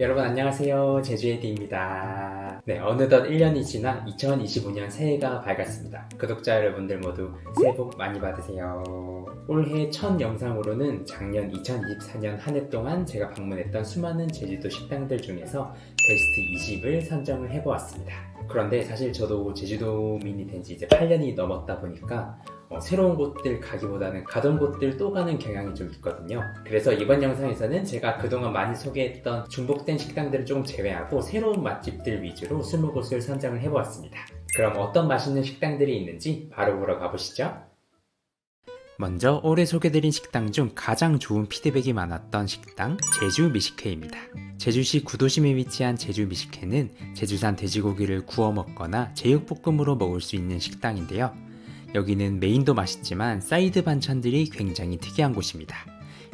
여러분 안녕하세요. 제주에디입니다. 네, 어느덧 1년이 지나 2025년 새해가 밝았습니다. 구독자 여러분들 모두 새해 복 많이 받으세요. 올해 첫 영상으로는 작년 2024년 한 해 동안 제가 방문했던 수많은 제주도 식당들 중에서 베스트 20을 선정을 해보았습니다. 그런데 사실 저도 제주도민이 된 지 이제 8년이 넘었다 보니까 새로운 곳들 가기보다는 가던 곳들 또 가는 경향이 좀 있거든요. 그래서 이번 영상에서는 제가 그동안 많이 소개했던 중복된 식당들을 조금 제외하고 새로운 맛집들 위주로 20곳을 선정을 해보았습니다. 그럼 어떤 맛있는 식당들이 있는지 바로 보러 가보시죠. 먼저 올해 소개드린 식당 중 가장 좋은 피드백이 많았던 식당 제주 미식회입니다. 제주시 구도심에 위치한 제주 미식회는 제주산 돼지고기를 구워 먹거나 제육볶음으로 먹을 수 있는 식당인데요. 여기는 메인도 맛있지만 사이드 반찬들이 굉장히 특이한 곳입니다.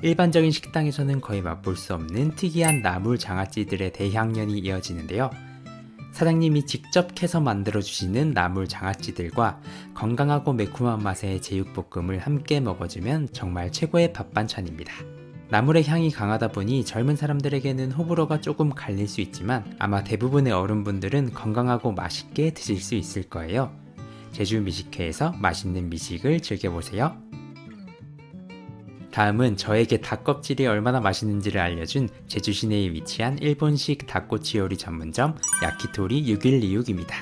일반적인 식당에서는 거의 맛볼 수 없는 특이한 나물 장아찌들의 대향연이 이어지는데요. 사장님이 직접 캐서 만들어주시는 나물 장아찌들과 건강하고 매콤한 맛의 제육볶음을 함께 먹어주면 정말 최고의 밥 반찬입니다. 나물의 향이 강하다 보니 젊은 사람들에게는 호불호가 조금 갈릴 수 있지만 아마 대부분의 어른분들은 건강하고 맛있게 드실 수 있을 거예요. 제주 미식회에서 맛있는 미식을 즐겨보세요. 다음은 저에게 닭껍질이 얼마나 맛있는지를 알려준 제주 시내에 위치한 일본식 닭꼬치 요리 전문점 야키토리 6126입니다.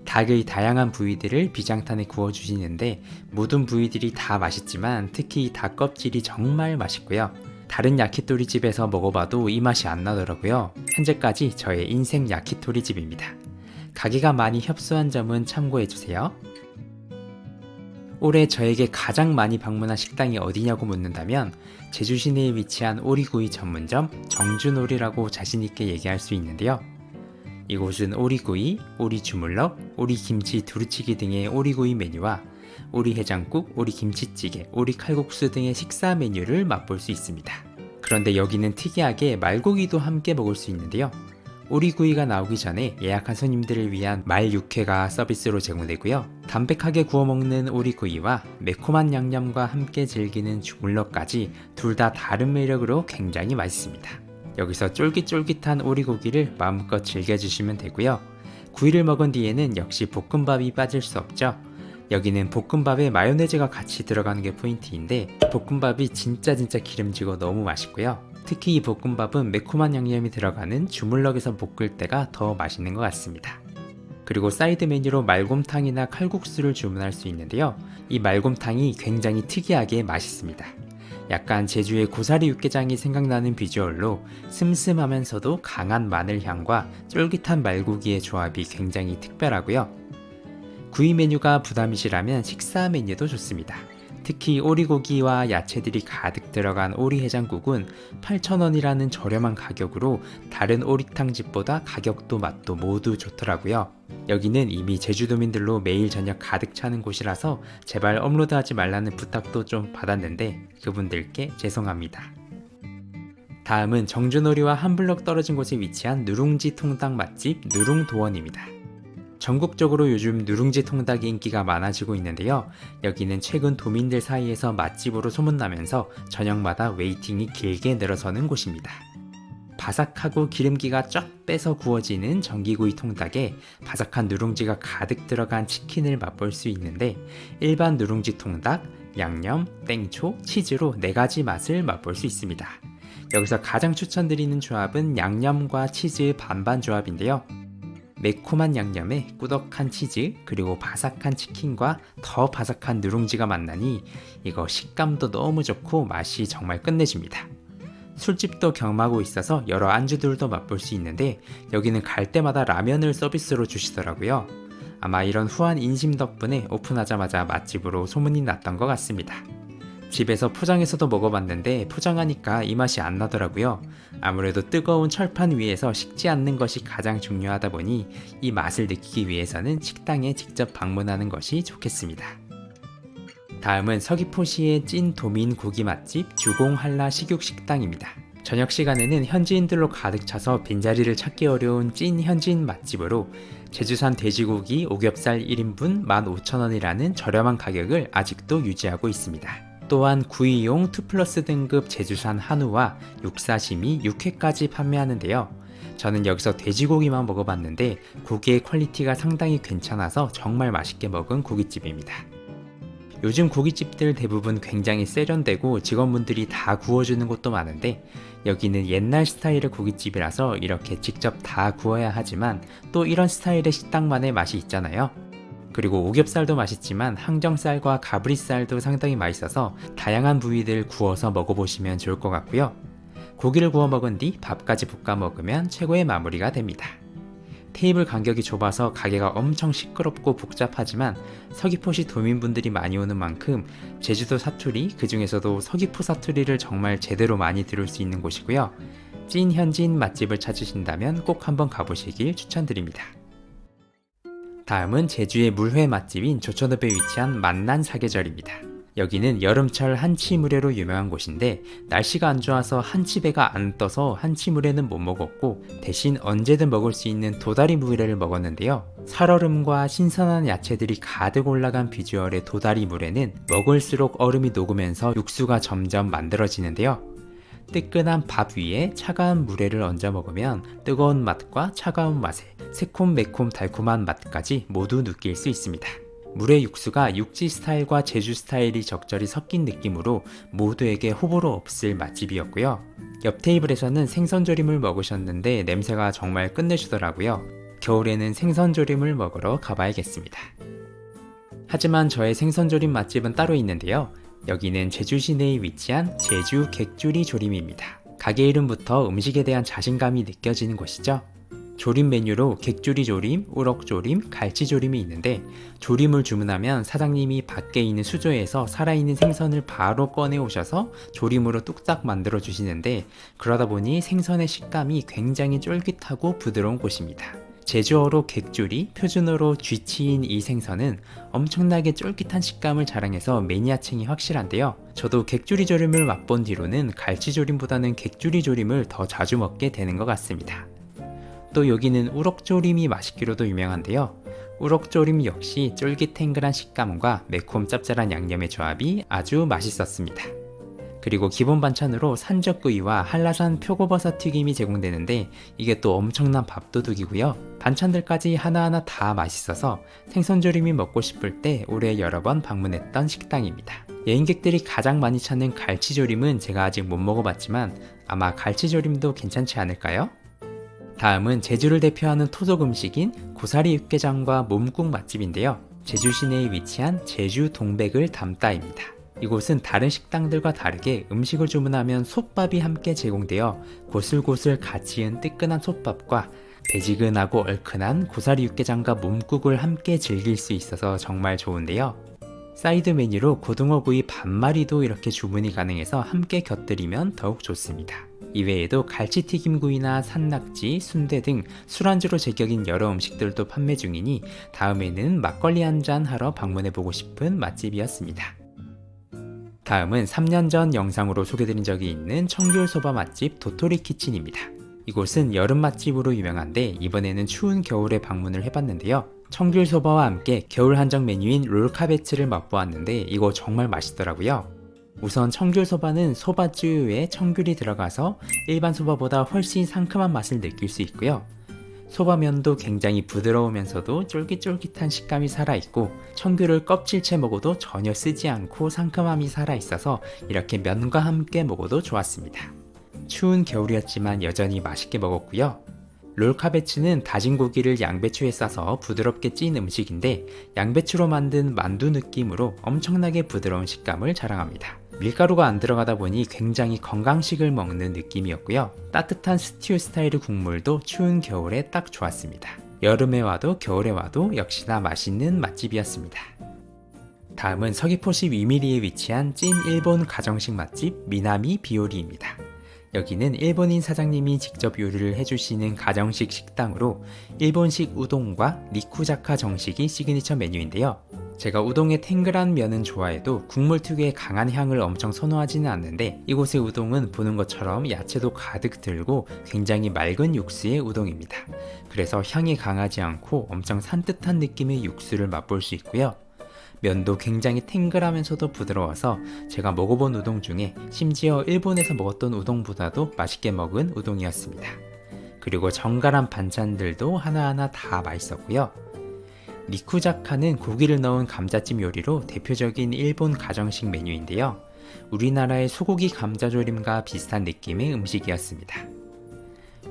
닭의 다양한 부위들을 비장탄에 구워주시는데 모든 부위들이 다 맛있지만 특히 닭껍질이 정말 맛있고요. 다른 야키토리 집에서 먹어봐도 이 맛이 안 나더라고요. 현재까지 저의 인생 야키토리 집입니다. 가게가 많이 협소한 점은 참고해주세요. 올해 저에게 가장 많이 방문한 식당이 어디냐고 묻는다면 제주 시내에 위치한 오리구이 전문점 정준오리라고 자신있게 얘기할 수 있는데요. 이곳은 오리구이, 오리주물럭, 오리김치 두루치기 등의 오리구이 메뉴와 오리해장국, 오리김치찌개, 오리칼국수 등의 식사 메뉴를 맛볼 수 있습니다. 그런데 여기는 특이하게 말고기도 함께 먹을 수 있는데요. 오리구이가 나오기 전에 예약한 손님들을 위한 말 육회가 서비스로 제공되고요. 담백하게 구워 먹는 오리구이와 매콤한 양념과 함께 즐기는 주물럭까지 둘 다 다른 매력으로 굉장히 맛있습니다. 여기서 쫄깃쫄깃한 오리고기를 마음껏 즐겨주시면 되고요. 구이를 먹은 뒤에는 역시 볶음밥이 빠질 수 없죠. 여기는 볶음밥에 마요네즈가 같이 들어가는 게 포인트인데 볶음밥이 진짜 기름지고 너무 맛있고요. 특히 이 볶음밥은 매콤한 양념이 들어가는 주물럭에서 볶을 때가 더 맛있는 것 같습니다. 그리고 사이드 메뉴로 말곰탕이나 칼국수를 주문할 수 있는데요. 이 말곰탕이 굉장히 특이하게 맛있습니다. 약간 제주의 고사리 육개장이 생각나는 비주얼로 슴슴하면서도 강한 마늘향과 쫄깃한 말고기의 조합이 굉장히 특별하고요. 구이 메뉴가 부담이시라면 식사 메뉴도 좋습니다. 특히 오리고기와 야채들이 가득 들어간 오리해장국은 8,000원이라는 저렴한 가격으로 다른 오리탕집보다 가격도 맛도 모두 좋더라고요. 여기는 이미 제주도민들로 매일 저녁 가득 차는 곳이라서 제발 업로드하지 말라는 부탁도 좀 받았는데 그분들께 죄송합니다. 다음은 정준오리와 한 블럭 떨어진 곳에 위치한 누룽지 통닭 맛집 누룽도원입니다. 전국적으로 요즘 누룽지 통닭이 인기가 많아지고 있는데요. 여기는 최근 도민들 사이에서 맛집으로 소문나면서 저녁마다 웨이팅이 길게 늘어서는 곳입니다. 바삭하고 기름기가 쫙 빼서 구워지는 전기구이 통닭에 바삭한 누룽지가 가득 들어간 치킨을 맛볼 수 있는데 일반 누룽지 통닭, 양념, 땡초, 치즈로 4가지 맛을 맛볼 수 있습니다. 여기서 가장 추천드리는 조합은 양념과 치즈 반반 조합인데요. 매콤한 양념에 꾸덕한 치즈 그리고 바삭한 치킨과 더 바삭한 누룽지가 만나니 이거 식감도 너무 좋고 맛이 정말 끝내줍니다. 술집도 경험하고 있어서 여러 안주들도 맛볼 수 있는데 여기는 갈 때마다 라면을 서비스로 주시더라고요. 아마 이런 후한 인심 덕분에 오픈하자마자 맛집으로 소문이 났던 것 같습니다. 집에서 포장해서도 먹어봤는데 포장하니까 이 맛이 안 나더라고요. 아무래도 뜨거운 철판 위에서 식지 않는 것이 가장 중요하다 보니 이 맛을 느끼기 위해서는 식당에 직접 방문하는 것이 좋겠습니다. 다음은 서귀포시의 찐 도민 고기 맛집 주공한라 식육식당입니다. 저녁 시간에는 현지인들로 가득 차서 빈자리를 찾기 어려운 찐 현지인 맛집으로 제주산 돼지고기 오겹살 1인분 15,000원이라는 저렴한 가격을 아직도 유지하고 있습니다. 또한 구이용 2플러스 등급 제주산 한우와 육사시미, 육회까지 판매하는데요. 저는 여기서 돼지고기만 먹어봤는데 고기의 퀄리티가 상당히 괜찮아서 정말 맛있게 먹은 고깃집입니다. 요즘 고깃집들 대부분 굉장히 세련되고 직원분들이 다 구워주는 곳도 많은데 여기는 옛날 스타일의 고깃집이라서 이렇게 직접 다 구워야 하지만 또 이런 스타일의 식당만의 맛이 있잖아요. 그리고 오겹살도 맛있지만 항정살과 가브리살도 상당히 맛있어서 다양한 부위들 구워서 먹어보시면 좋을 것 같고요. 고기를 구워 먹은 뒤 밥까지 볶아 먹으면 최고의 마무리가 됩니다. 테이블 간격이 좁아서 가게가 엄청 시끄럽고 복잡하지만 서귀포시 도민분들이 많이 오는 만큼 제주도 사투리, 그 중에서도 서귀포 사투리를 정말 제대로 많이 들을 수 있는 곳이고요. 찐 현지인 맛집을 찾으신다면 꼭 한번 가보시길 추천드립니다. 다음은 제주의 물회 맛집인 조천읍에 위치한 만난 사계절입니다. 여기는 여름철 한치물회로 유명한 곳인데 날씨가 안 좋아서 한치배가 안 떠서 한치물회는 못 먹었고 대신 언제든 먹을 수 있는 도다리 물회를 먹었는데요. 살얼음과 신선한 야채들이 가득 올라간 비주얼의 도다리 물회는 먹을수록 얼음이 녹으면서 육수가 점점 만들어지는데요. 뜨끈한 밥 위에 차가운 물회를 얹어 먹으면 뜨거운 맛과 차가운 맛에 새콤 매콤 달콤한 맛까지 모두 느낄 수 있습니다. 물회 육수가 육지 스타일과 제주 스타일이 적절히 섞인 느낌으로 모두에게 호불호 없을 맛집이었고요. 옆 테이블에서는 생선조림을 먹으셨는데 냄새가 정말 끝내주더라고요. 겨울에는 생선조림을 먹으러 가봐야겠습니다. 하지만 저의 생선조림 맛집은 따로 있는데요. 여기는 제주 시내에 위치한 제주 객주리 조림입니다. 가게 이름부터 음식에 대한 자신감이 느껴지는 곳이죠. 조림 메뉴로 객주리 조림, 우럭조림, 갈치조림이 있는데 조림을 주문하면 사장님이 밖에 있는 수조에서 살아있는 생선을 바로 꺼내 오셔서 조림으로 뚝딱 만들어 주시는데 그러다 보니 생선의 식감이 굉장히 쫄깃하고 부드러운 곳입니다. 제주어로 객주리, 표준어로 쥐치인 이 생선은 엄청나게 쫄깃한 식감을 자랑해서 매니아층이 확실한데요. 저도 객주리 조림을 맛본 뒤로는 갈치조림보다는 객주리 조림을 더 자주 먹게 되는 것 같습니다. 또 여기는 우럭조림이 맛있기로도 유명한데요. 우럭조림 역시 쫄깃탱글한 식감과 매콤 짭짤한 양념의 조합이 아주 맛있었습니다. 그리고 기본 반찬으로 산적구이와 한라산 표고버섯 튀김이 제공되는데 이게 또 엄청난 밥도둑이고요. 반찬들까지 하나하나 다 맛있어서 생선조림이 먹고 싶을 때 올해 여러 번 방문했던 식당입니다. 여행객들이 가장 많이 찾는 갈치조림은 제가 아직 못 먹어봤지만 아마 갈치조림도 괜찮지 않을까요? 다음은 제주를 대표하는 토속 음식인 고사리 육개장과 몸국 맛집인데요. 제주 시내에 위치한 제주 동백을 담다입니다. 이곳은 다른 식당들과 다르게 음식을 주문하면 솥밥이 함께 제공되어 고슬고슬 갓 지은 뜨끈한 솥밥과 배지근하고 얼큰한 고사리 육개장과 몸국을 함께 즐길 수 있어서 정말 좋은데요. 사이드 메뉴로 고등어구이 반마리도 이렇게 주문이 가능해서 함께 곁들이면 더욱 좋습니다. 이외에도 갈치튀김구이나 산낙지, 순대 등 술안주로 제격인 여러 음식들도 판매 중이니 다음에는 막걸리 한잔 하러 방문해보고 싶은 맛집이었습니다. 다음은 3년 전 영상으로 소개드린 적이 있는 청귤소바 맛집 도토리키친입니다. 이곳은 여름 맛집으로 유명한데 이번에는 추운 겨울에 방문을 해봤는데요. 청귤소바와 함께 겨울 한정 메뉴인 롤카베츠를 맛보았는데 이거 정말 맛있더라고요. 우선 청귤소바는 소바쯔유에 청귤이 들어가서 일반 소바보다 훨씬 상큼한 맛을 느낄 수 있고요. 소바면도 굉장히 부드러우면서도 쫄깃쫄깃한 식감이 살아있고 청귤을 껍질째 먹어도 전혀 쓰지 않고 상큼함이 살아있어서 이렇게 면과 함께 먹어도 좋았습니다. 추운 겨울이었지만 여전히 맛있게 먹었고요. 롤카베츠는 다진 고기를 양배추에 싸서 부드럽게 찐 음식인데 양배추로 만든 만두 느낌으로 엄청나게 부드러운 식감을 자랑합니다. 밀가루가 안 들어가다 보니 굉장히 건강식을 먹는 느낌이었고요. 따뜻한 스튜 스타일의 국물도 추운 겨울에 딱 좋았습니다. 여름에 와도 겨울에 와도 역시나 맛있는 맛집이었습니다. 다음은 서귀포시 위미리에 위치한 찐 일본 가정식 맛집 미나미 비오리입니다. 여기는 일본인 사장님이 직접 요리를 해주시는 가정식 식당으로 일본식 우동과 니쿠자카 정식이 시그니처 메뉴인데요. 제가 우동의 탱글한 면은 좋아해도 국물 특유의 강한 향을 엄청 선호하지는 않는데 이곳의 우동은 보는 것처럼 야채도 가득 들고 굉장히 맑은 육수의 우동입니다. 그래서 향이 강하지 않고 엄청 산뜻한 느낌의 육수를 맛볼 수 있고요. 면도 굉장히 탱글하면서도 부드러워서 제가 먹어본 우동 중에 심지어 일본에서 먹었던 우동보다도 맛있게 먹은 우동이었습니다. 그리고 정갈한 반찬들도 하나하나 다 맛있었고요. 니쿠자카는 고기를 넣은 감자찜 요리로 대표적인 일본 가정식 메뉴인데요. 우리나라의 소고기 감자조림과 비슷한 느낌의 음식이었습니다.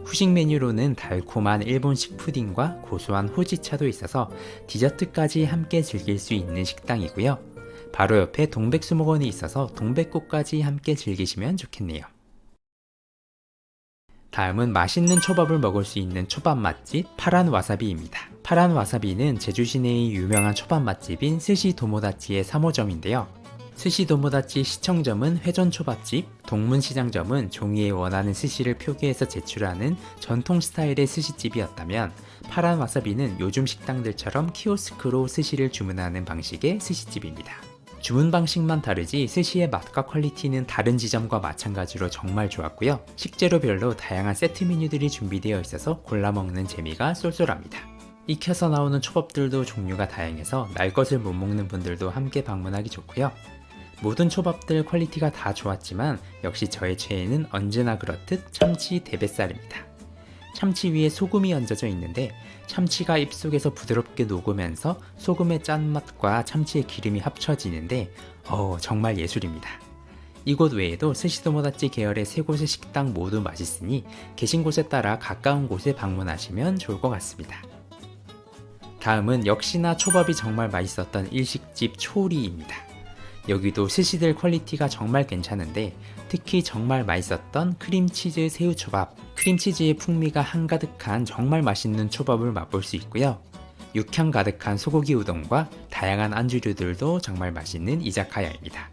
후식 메뉴로는 달콤한 일본식 푸딩과 고소한 호지차도 있어서 디저트까지 함께 즐길 수 있는 식당이고요. 바로 옆에 동백수목원이 있어서 동백꽃까지 함께 즐기시면 좋겠네요. 다음은 맛있는 초밥을 먹을 수 있는 초밥 맛집 파란 와사비입니다. 파란 와사비는 제주 시내의 유명한 초밥 맛집인 스시도모다치의 3호점인데요. 스시도모다치 시청점은 회전초밥집, 동문시장점은 종이에 원하는 스시를 표기해서 제출하는 전통 스타일의 스시집이었다면 파란 와사비는 요즘 식당들처럼 키오스크로 스시를 주문하는 방식의 스시집입니다. 주문 방식만 다르지 스시의 맛과 퀄리티는 다른 지점과 마찬가지로 정말 좋았고요. 식재료별로 다양한 세트 메뉴들이 준비되어 있어서 골라 먹는 재미가 쏠쏠합니다. 익혀서 나오는 초밥들도 종류가 다양해서 날 것을 못 먹는 분들도 함께 방문하기 좋고요. 모든 초밥들 퀄리티가 다 좋았지만 역시 저의 최애는 언제나 그렇듯 참치 대뱃살입니다. 참치 위에 소금이 얹어져 있는데 참치가 입속에서 부드럽게 녹으면서 소금의 짠맛과 참치의 기름이 합쳐지는데 정말 예술입니다. 이곳 외에도 스시도모다치 계열의 세 곳의 식당 모두 맛있으니 계신 곳에 따라 가까운 곳에 방문하시면 좋을 것 같습니다. 다음은 역시나 초밥이 정말 맛있었던 일식집 초리입니다. 여기도 스시들 퀄리티가 정말 괜찮은데 특히 정말 맛있었던 크림치즈 새우초밥, 크림치즈의 풍미가 한가득한 정말 맛있는 초밥을 맛볼 수 있고요. 육향 가득한 소고기 우동과 다양한 안주류들도 정말 맛있는 이자카야입니다.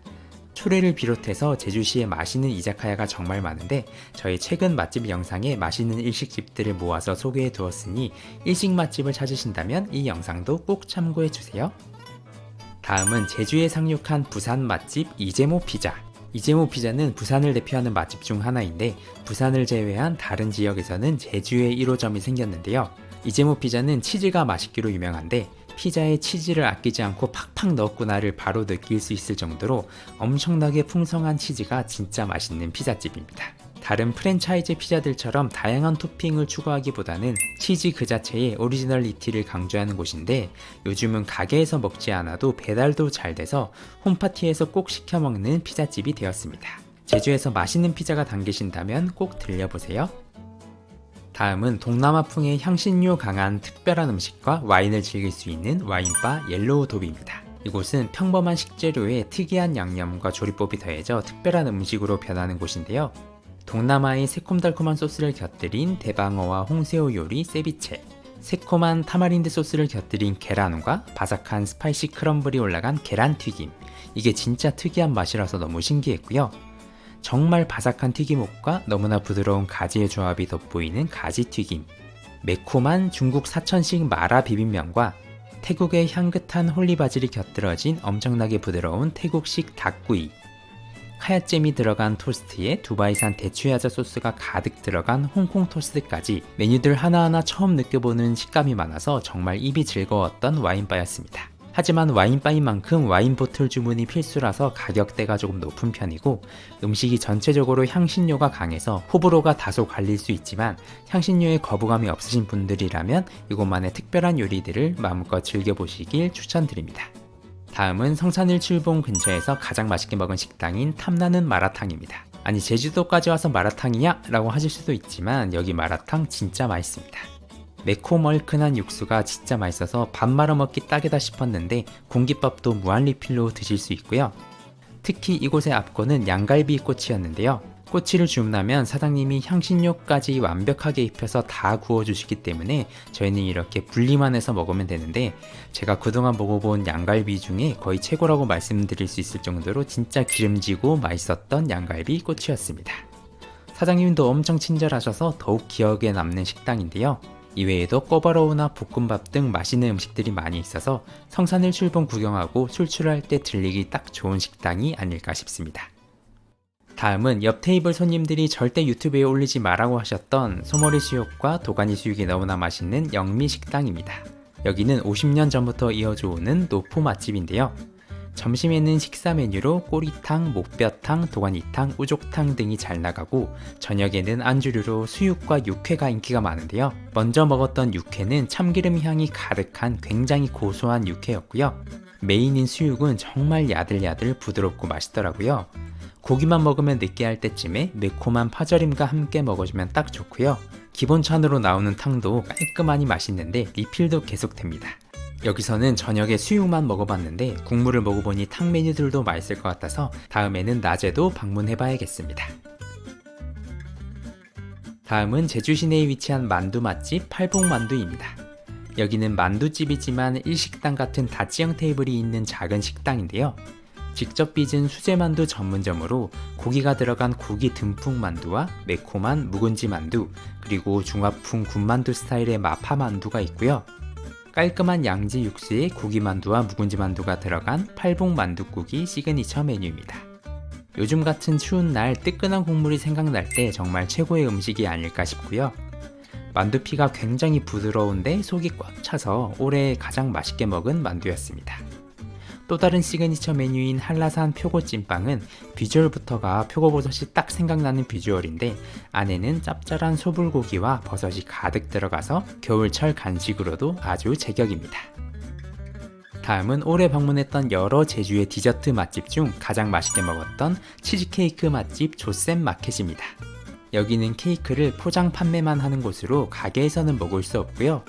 초래를 비롯해서 제주시에 맛있는 이자카야가 정말 많은데 저희 최근 맛집 영상에 맛있는 일식집들을 모아서 소개해 두었으니 일식 맛집을 찾으신다면 이 영상도 꼭 참고해 주세요. 다음은 제주에 상륙한 부산 맛집 이재모 피자. 이재모 피자는 부산을 대표하는 맛집 중 하나인데 부산을 제외한 다른 지역에서는 제주에 1호점이 생겼는데요. 이재모 피자는 치즈가 맛있기로 유명한데 피자에 치즈를 아끼지 않고 팍팍 넣었구나를 바로 느낄 수 있을 정도로 엄청나게 풍성한 치즈가 진짜 맛있는 피자집입니다. 다른 프랜차이즈 피자들처럼 다양한 토핑을 추가하기보다는 치즈 그 자체의 오리지널리티를 강조하는 곳인데 요즘은 가게에서 먹지 않아도 배달도 잘 돼서 홈파티에서 꼭 시켜 먹는 피자집이 되었습니다. 제주에서 맛있는 피자가 당기신다면 꼭 들려보세요. 다음은 동남아풍의 향신료 강한 특별한 음식과 와인을 즐길 수 있는 와인바 옐로우돔입니다. 이곳은 평범한 식재료에 특이한 양념과 조리법이 더해져 특별한 음식으로 변하는 곳인데요. 동남아의 새콤달콤한 소스를 곁들인 대방어와 홍새우 요리 세비체, 새콤한 타마린드 소스를 곁들인 계란과 바삭한 스파이시 크럼블이 올라간 계란튀김, 이게 진짜 특이한 맛이라서 너무 신기했고요. 정말 바삭한 튀김옷과 너무나 부드러운 가지의 조합이 돋보이는 가지튀김, 매콤한 중국 사천식 마라 비빔면과 태국의 향긋한 홀리바질이 곁들여진 엄청나게 부드러운 태국식 닭구이, 카야잼이 들어간 토스트에 두바이산 대추야자 소스가 가득 들어간 홍콩 토스트까지 메뉴들 하나하나 처음 느껴보는 식감이 많아서 정말 입이 즐거웠던 와인바였습니다. 하지만 와인바인 만큼 와인 보틀 주문이 필수라서 가격대가 조금 높은 편이고 음식이 전체적으로 향신료가 강해서 호불호가 다소 갈릴 수 있지만 향신료에 거부감이 없으신 분들이라면 이곳만의 특별한 요리들을 마음껏 즐겨보시길 추천드립니다. 다음은 성산일출봉 근처에서 가장 맛있게 먹은 식당인 탐나는 마라탕입니다. 아니 제주도까지 와서 마라탕이야? 라고 하실 수도 있지만 여기 마라탕 진짜 맛있습니다. 매콤얼큰한 육수가 진짜 맛있어서 밥 말아 먹기 딱이다 싶었는데 공깃밥도 무한리필로 드실 수 있고요. 특히 이곳의 앞권은 양갈비 꼬치였는데요. 꼬치를 주문하면 사장님이 향신료까지 완벽하게 입혀서 다 구워주시기 때문에 저희는 이렇게 분리만 해서 먹으면 되는데 제가 그동안 먹어본 양갈비 중에 거의 최고라고 말씀드릴 수 있을 정도로 진짜 기름지고 맛있었던 양갈비 꼬치였습니다. 사장님도 엄청 친절하셔서 더욱 기억에 남는 식당인데요. 이외에도 꼬바로우나 볶음밥 등 맛있는 음식들이 많이 있어서 성산일출봉 구경하고 출출할 때 들리기 딱 좋은 식당이 아닐까 싶습니다. 다음은 옆 테이블 손님들이 절대 유튜브에 올리지 말라고 하셨던 소머리 수육과 도가니 수육이 너무나 맛있는 영미 식당입니다. 여기는 50년 전부터 이어져 오는 노포 맛집인데요. 점심에는 식사 메뉴로 꼬리탕, 목뼈탕, 도가니탕, 우족탕 등이 잘 나가고 저녁에는 안주류로 수육과 육회가 인기가 많은데요. 먼저 먹었던 육회는 참기름 향이 가득한 굉장히 고소한 육회였고요. 메인인 수육은 정말 야들야들 부드럽고 맛있더라고요. 고기만 먹으면 느끼할 때쯤에 매콤한 파절임과 함께 먹어주면 딱 좋고요. 기본 찬으로 나오는 탕도 깔끔하니 맛있는데 리필도 계속됩니다. 여기서는 저녁에 수육만 먹어봤는데 국물을 먹어보니 탕 메뉴들도 맛있을 것 같아서 다음에는 낮에도 방문해봐야겠습니다. 다음은 제주 시내에 위치한 만두 맛집 팔복만두입니다. 여기는 만두집이지만 일식당 같은 다찌형 테이블이 있는 작은 식당인데요. 직접 빚은 수제만두 전문점으로 고기가 들어간 고기 듬뿍 만두와 매콤한 묵은지 만두, 그리고 중화풍 군만두 스타일의 마파만두가 있고요. 깔끔한 양지 육수에 고기만두와 묵은지만두가 들어간 팔복만둣국이 시그니처 메뉴입니다. 요즘 같은 추운 날 뜨끈한 국물이 생각날 때 정말 최고의 음식이 아닐까 싶고요. 만두피가 굉장히 부드러운데 속이 꽉 차서 올해 가장 맛있게 먹은 만두였습니다. 또 다른 시그니처 메뉴인 한라산 표고찐빵은 비주얼부터가 표고버섯이 딱 생각나는 비주얼인데 안에는 짭짤한 소불고기와 버섯이 가득 들어가서 겨울철 간식으로도 아주 제격입니다. 다음은 올해 방문했던 여러 제주의 디저트 맛집 중 가장 맛있게 먹었던 치즈케이크 맛집 조쌤 마켓입니다. 여기는 케이크를 포장 판매만 하는 곳으로 가게에서는 먹을 수 없고요.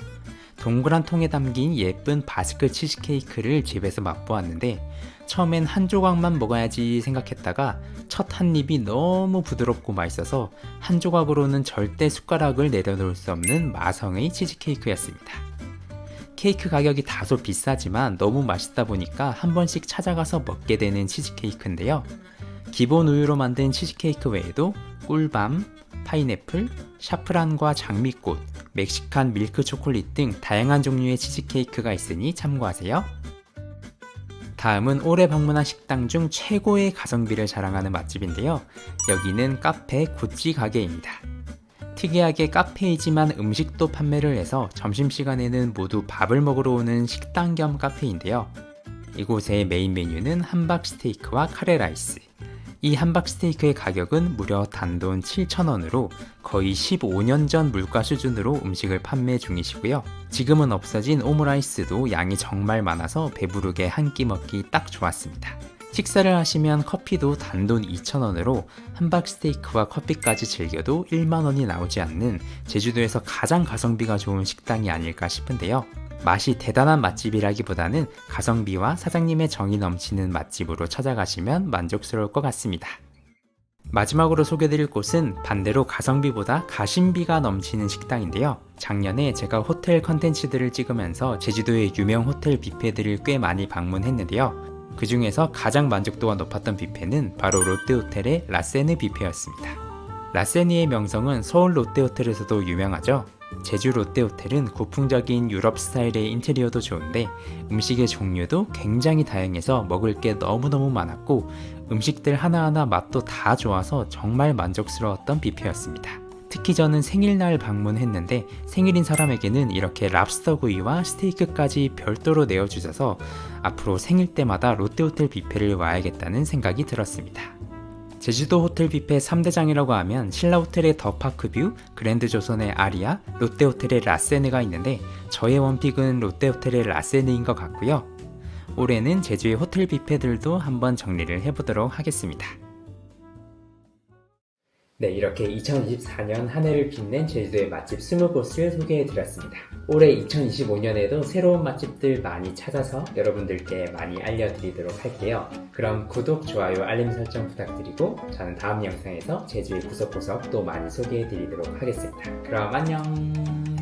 동그란 통에 담긴 예쁜 바스크 치즈케이크를 집에서 맛보았는데 처음엔 한 조각만 먹어야지 생각했다가 첫 한 입이 너무 부드럽고 맛있어서 한 조각으로는 절대 숟가락을 내려놓을 수 없는 마성의 치즈케이크였습니다. 케이크 가격이 다소 비싸지만 너무 맛있다 보니까 한 번씩 찾아가서 먹게 되는 치즈케이크인데요. 기본 우유로 만든 치즈케이크 외에도 꿀밤, 파인애플, 샤프란과 장미꽃, 멕시칸 밀크 초콜릿 등 다양한 종류의 치즈케이크가 있으니 참고하세요. 다음은 올해 방문한 식당 중 최고의 가성비를 자랑하는 맛집인데요. 여기는 카페 구찌 가게입니다. 특이하게 카페이지만 음식도 판매를 해서 점심시간에는 모두 밥을 먹으러 오는 식당 겸 카페인데요. 이곳의 메인 메뉴는 함박 스테이크와 카레 라이스. 이 함박 스테이크의 가격은 무려 단돈 7,000원으로 거의 15년 전 물가 수준으로 음식을 판매 중이시고요. 지금은 없어진 오므라이스도 양이 정말 많아서 배부르게 한 끼 먹기 딱 좋았습니다. 식사를 하시면 커피도 단돈 2,000원으로 함박 스테이크와 커피까지 즐겨도 1만원이 나오지 않는 제주도에서 가장 가성비가 좋은 식당이 아닐까 싶은데요. 맛이 대단한 맛집이라기보다는 가성비와 사장님의 정이 넘치는 맛집으로 찾아가시면 만족스러울 것 같습니다. 마지막으로 소개드릴 곳은 반대로 가성비보다 가심비가 넘치는 식당인데요. 작년에 제가 호텔 컨텐츠들을 찍으면서 제주도의 유명 호텔 뷔페들을 꽤 많이 방문했는데요. 그 중에서 가장 만족도가 높았던 뷔페는 바로 롯데호텔의 라세느 뷔페였습니다. 라세느의 명성은 서울 롯데호텔에서도 유명하죠. 제주 롯데호텔은 고풍적인 유럽 스타일의 인테리어도 좋은데 음식의 종류도 굉장히 다양해서 먹을 게 너무너무 많았고 음식들 하나하나 맛도 다 좋아서 정말 만족스러웠던 뷔페였습니다. 특히 저는 생일날 방문했는데 생일인 사람에게는 이렇게 랍스터 구이와 스테이크까지 별도로 내어주셔서 앞으로 생일 때마다 롯데호텔 뷔페를 와야겠다는 생각이 들었습니다. 제주도 호텔 뷔페 3대장이라고 하면 신라호텔의 더 파크뷰, 그랜드조선의 아리아, 롯데호텔의 라세느가 있는데 저의 원픽은 롯데호텔의 라세느인 것 같고요. 올해는 제주의 호텔 뷔페들도 한번 정리를 해보도록 하겠습니다. 네, 이렇게 2024년 한 해를 빛낸 제주도의 맛집 20곳을 소개해드렸습니다. 올해 2025년에도 새로운 맛집들 많이 찾아서 여러분들께 많이 알려드리도록 할게요. 그럼 구독, 좋아요, 알림 설정 부탁드리고 저는 다음 영상에서 제주의 구석구석 또 많이 소개해드리도록 하겠습니다. 그럼 안녕!